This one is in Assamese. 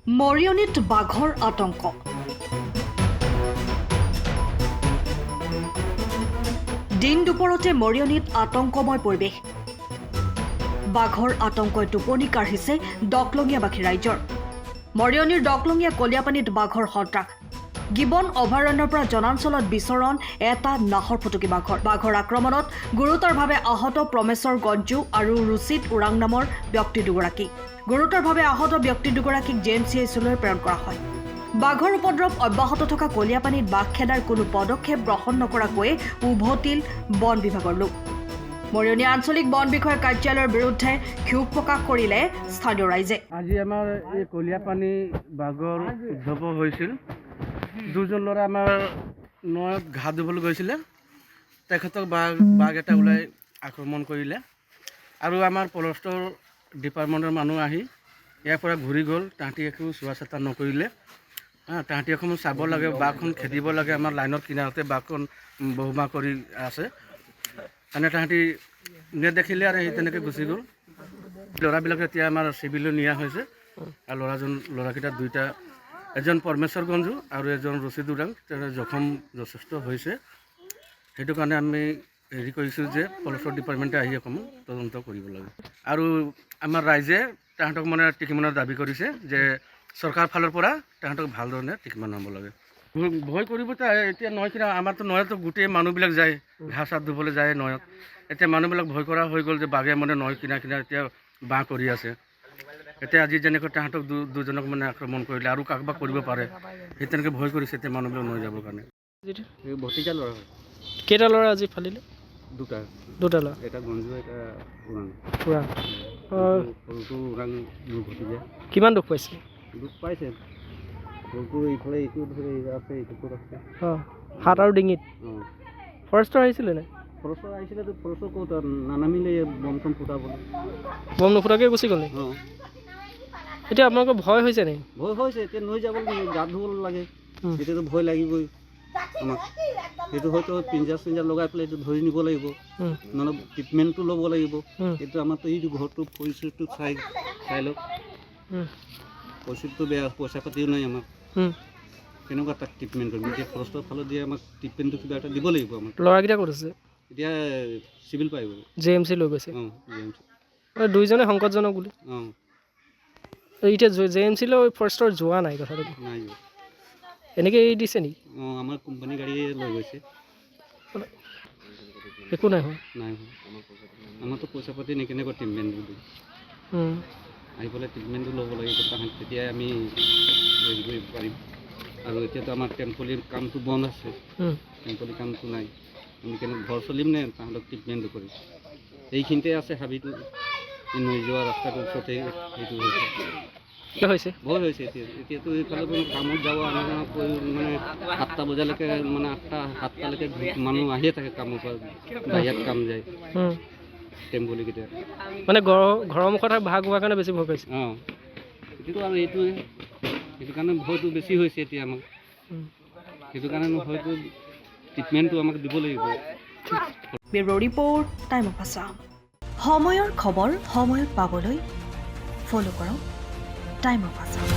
মৰিয়নিত বাঘৰ আতংক। দিন দুপৰতে মৰিয়নিত আতংকময় পৰিৱেশ। বাঘৰ আতংকই টোপনি কাঢ়িছে ডকলঙীয়াবাসী ৰাইজৰ। মৰিয়নিৰ ডকলঙীয়া কলীয়াপানীত বাঘৰ সন্ত্ৰাস। গিবন অভয়াৰণ্যৰ পৰা জনাঞ্চলত বিচৰণ এটা নাহৰ ফুটুকী বাঘৰ আক্ৰমণত গুৰুতৰভাৱে আহত প্ৰমেশ্বৰ গঞ্জু আৰু ৰুচিত ওৰাং নামৰ ব্যক্তি দুগৰাকী। গুৰুতৰভাৱে আহত ব্যক্তি দুগৰাকীক JMCHলৈ প্ৰেৰণ কৰা হয়। বাঘৰ উপদ্ৰৱ অব্যাহত থকা কলীয়াপানীত বাঘ খেদাৰ কোনো পদক্ষেপ গ্ৰহণ নকৰাকৈয়ে উভতিল বন বিভাগৰ লোক। মৰিয়নি আঞ্চলিক বন বিষয়া কাৰ্যালয়ৰ বিৰুদ্ধে ক্ষোভ প্ৰকাশ কৰিলে স্থানীয় ৰাইজে। আজি আমাৰ এই কলীয়াপানী বাঘৰ উদ্ভৱ হৈছিল। দুজন ল'ৰা আমাৰ নৈত ঘাট ধুবলৈ গৈছিলে, তেখেতক বাঘ এটা ওলাই আক্ৰমণ কৰিলে আৰু আমাৰ ফৰেষ্টৰ ডিপাৰ্টমেণ্টৰ মানুহ আহি ইয়াৰ পৰা ঘূৰি গ'ল। তাহাঁতি একো চোৱা চিতা নকৰিলে। তাহাঁতি অকণমান চাব লাগে, বাঘখন খেদিব লাগে। আমাৰ লাইনৰ কিনাৰতে বাঘখন বহুমা কৰি আছে, মানে তাহাঁতি নেদেখিলে আৰু সেই তেনেকৈ গুচি গ'ল। ল'ৰাবিলাক এতিয়া আমাৰ চিভিললৈ নিয়া হৈছে আৰু ল'ৰাকেইটা দুইটা, এজন পৰমেশ্বৰ গঞ্জু আৰু এজন ৰুচিত ওৰাং, তেওঁ জখম যথেষ্ট হৈছে। সেইটো কাৰণে আমি হেৰি কৰিছোঁ যে ফৰেষ্টৰ ডিপাৰ্টমেণ্টে আহি অকণমান তদন্ত কৰিব লাগে। আৰু আমাৰ ৰাইজে তাহাঁতক মানে ট্ৰিটমেণ্টৰ দাবী কৰিছে যে চৰকাৰ ফালৰ পৰা তাহাঁতক ভাল ধৰণে ট্ৰিটমেণ্ট হ'ব লাগে। ভয় কৰিব এতিয়া নৈ কিনা, আমাৰতো নৈতো গোটেই মানুহবিলাক যায়, ঘাঁহ চাহ ধুবলৈ যায় নৈত। এতিয়া মানুহবিলাক ভয় কৰা হৈ গ'ল যে বাঘে মানে নৈ কিনা এতিয়া বাঁহ কৰি আছে। এতিয়া আজি যেনেকৈ তাহাঁতক দুজনক মানে আক্ৰমণ কৰিলে আৰু কাৰোবাক কৰিব পাৰে, সেই তেনেকৈ ভয় কৰিছে এতিয়া মানুহবিলাক নৈ যাবৰ কাৰণে। ভতিজা ল'ৰা হয়। কেইটা ল'ৰা আজি ফালিলে? দুটা ল'ৰা। এটা গঞ্জু, এটা ওৰাং। সৰুটো ওৰাং ভতিজা। কিমান দুখ পাইছে? দুখ পাইছে। সৰুটো এইফালে এইটো ধৰি আছে, এইটো ক'ত আছে। হাত আৰু ডিঙিত। ফৰেষ্টৰ আহিছিলে নে? ফৰেষ্টৰ আহিছিলে, ফৰেষ্টৰ ক'ত নানামিলে বম চম ফুটাবলৈ। বম নুফুটাকৈ গুচি গ'লে। এতিয়া আপোনালোকৰ ভয় হৈছে নেকি? ভয় হৈছে। এতিয়া নৈ যাব লাগে, গা ধুব লাগে, এতিয়াতো ভয় লাগিবই আমাক। সেইটো হয়তো পিঞ্জাৰ লগাই পেলাই এইটো ধৰি নিব লাগিব, নহ'লে ট্ৰিটমেণ্টটো ল'ব লাগিব। এইটো আমাৰতো এইটো ঘৰটো পৰিস্থিতিটো চাই লওক। পৰিস্থিতিটো বেয়া, পইচা পাতিও নাই আমাৰ। কেনেকুৱা তাক ট্ৰিটমেণ্ট কৰিম? এতিয়া ফৰেষ্টৰ ফালত দিয়ে আমাক ট্ৰিটমেণ্টটো কিবা এটা দিব লাগিব আমাক। ল'ৰাকেইটা ক'ত আছে? এতিয়া চিভিল পাই গ'ল। JMC লৈ গৈছে। JMC দুইজনে সংকটজনক বুলি। এতিয়া JMC লৈ ফৰেষ্টৰ যোৱা নাই কথাটো? নাই, এনেকৈ এৰি দিছে নেকি? আমাৰ কোম্পানী গাড়ীয়ে লৈ গৈছে। একো নাই হোৱা? নাই হোৱা। আমাৰতো পইচা পাতি নাই, কেনেকুৱা ট্ৰিটমেণ্ট দিম? আহি পেলাই ট্ৰিটমেণ্টটো ল'ব লাগিব, তেতিয়াই আমি হেৰি কৰিব পাৰিম। আৰু এতিয়াতো আমাৰ টেম্পলিৰ কামটো বন্ধ আছে, টেম্পলি কামটো নাই। আমি কেনেকৈ ঘৰ চলিম নে তাহাঁতক ট্ৰিটমেণ্টটো কৰিম? এইখিনিতে আছে হাবিটো, নৈ যোৱা ৰাস্তাটোৰ ওচৰতে সেইটো হৈছে। ভয় হৈছে। এতিয়াতো এইফালে কোনো কামত যাব মানে 7টা বজালৈকে, মানে 8টা-7টালৈকে মানুহ আহিয়ে থাকে কামৰ পৰা, বাহিৰত কাম যায় টেম্পলিকেইটা। মানে ঘৰৰ মুখত ভাগ হোৱাৰ কাৰণে বেছি ভয় পাইছে। এইটোতো আৰু এইটোৱে, সেইটো কাৰণে ভয়টো বেছি হৈছে এতিয়া আমাক। সেইটো কাৰণে হয়তো ট্ৰিটমেণ্টটো আমাক দিব লাগিব। Bureau' report, time of Assam. সময়ৰ খবৰ সময়ত পাবলৈ ফ'ল' কৰক টাইম অফ আছাম।